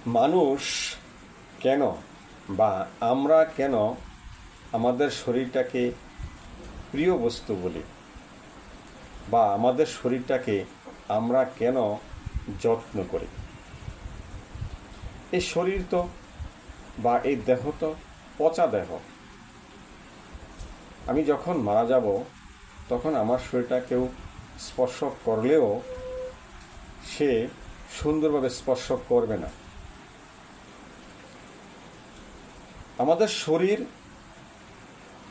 মানুষ কেন বা আমরা কেন আমাদের শরীরটাকে প্রিয় বস্তু বলি, বা আমাদের শরীরটাকে আমরা কেন যত্ন করি? এই শরীর তো বা এই দেহ তো পচা দেহ। আমি যখন মারা যাব তখন আমার শরীরটা কেউ স্পর্শ করলেও সে সুন্দরভাবে স্পর্শ করবে না। আমাদের শরীর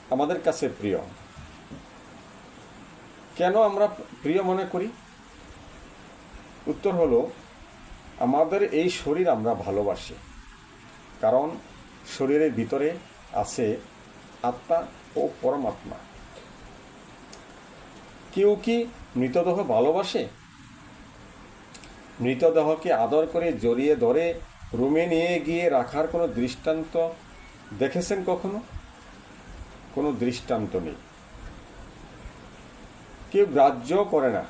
আমাদের কাছে প্রিয়। কেন আমরা প্রিয় মনে করি? উত্তর হলো, আমাদের এই শরীর আমরা ভালোবাসি, কারণ শরীরের ভিতরে আছে আত্মা ও পরমাত্মা। কেউ কি মৃতদেহ ভালোবাসে? মৃতদেহকে আদর করে জড়িয়ে ধরে রুমে নিয়ে গিয়ে রাখার কোনো দৃষ্টান্ত দেখেছেন কখনো? কোনো দৃষ্টান্ত নেই। কেউ গ্রাহ্য করে না,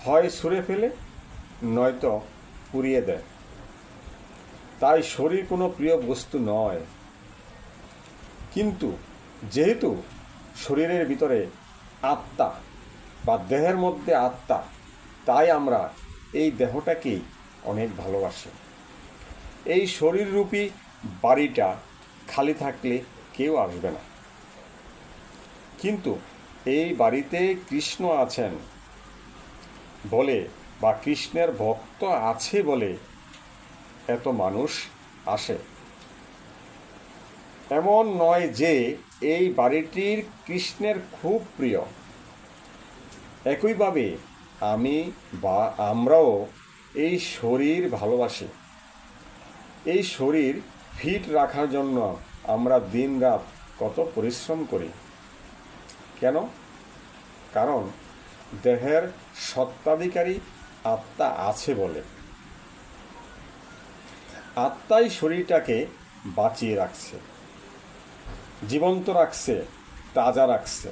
হয় ছুঁড়ে ফেলে নয়তো পুড়িয়ে দেয়। তাই শরীর কোনো প্রিয় বস্তু নয়। কিন্তু যেহেতু শরীরের ভিতরে আত্মা বা দেহের মধ্যে আত্মা, তাই আমরা এই দেহটাকেই অনেক ভালোবাসি। এই শরীররূপী বাড়িটা খালি থাকলে কেউ আসবে না, কিন্তু এই বাড়িতে কৃষ্ণ আছেন বলে বা কৃষ্ণের ভক্ত আছে বলে এত মানুষ আসে। এমন নয় যে এই বাড়িটির কৃষ্ণের খুব প্রিয়। একইভাবে আমি বা আমরাও এই শরীর ভালোবাসি। এই শরীর ফিট রাখার জন্য আমরা দিনরাত কত পরিশ্রম করি। কেন? কারণ দেহের স্বত্বাধিকারী আত্মা আছে বলে। আত্মাই শরীরটাকে বাঁচিয়ে রাখছে, জীবন্ত রাখছে, তাজা রাখছে।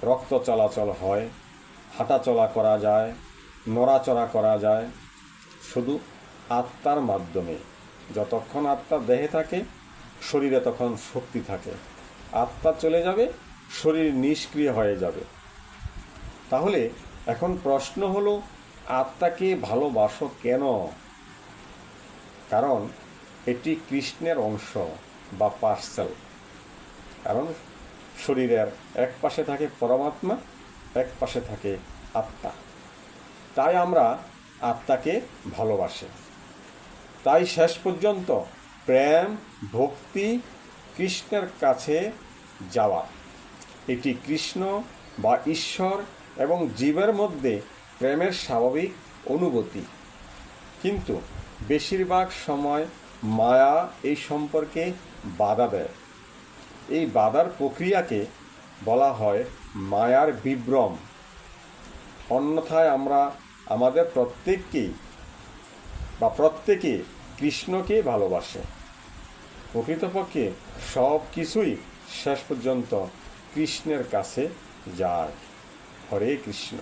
রক্ত চলাচল হয়, হাঁটাচলা করা যায়, নড়াচড়া করা যায় শুধু আত্মার মাধ্যমে। যতক্ষণ আত্মা দেহে থাকে শরীরে তখন শক্তি থাকে। আত্মা চলে যাবে, শরীর নিষ্ক্রিয় হয়ে যাবে। তাহলে এখন প্রশ্ন হলো, আত্মাকে ভালোবাসো কেন? কারণ এটি কৃষ্ণের অংশ বা পার্সেল। কারণ শরীরের এক পাশে থাকে পরমাত্মা, এক পাশে থাকে আত্মা। তাই আমরা আত্মাকে ভালোবাসি। তাই শেষ পর্যন্ত প্রেম, ভক্তি, কৃষ্ণের কাছে যাওয়া, এটি কৃষ্ণ বা ঈশ্বর এবং জীবের মধ্যে প্রেমের স্বাভাবিক অনুভূতি। কিন্তু বেশিরভাগ সময় মায়া এই সম্পর্কে বাধা দেয়। এই বাধার প্রক্রিয়াকে বলা হয় মায়ার বিভ্রম। অন্যথায় আমরা আমাদের প্রত্যেকে কৃষ্ণকে ভালোবাসে। প্রকৃতপক্ষে সব কিছুই শেষ পর্যন্ত কৃষ্ণের কাছে যায়। হরে কৃষ্ণ।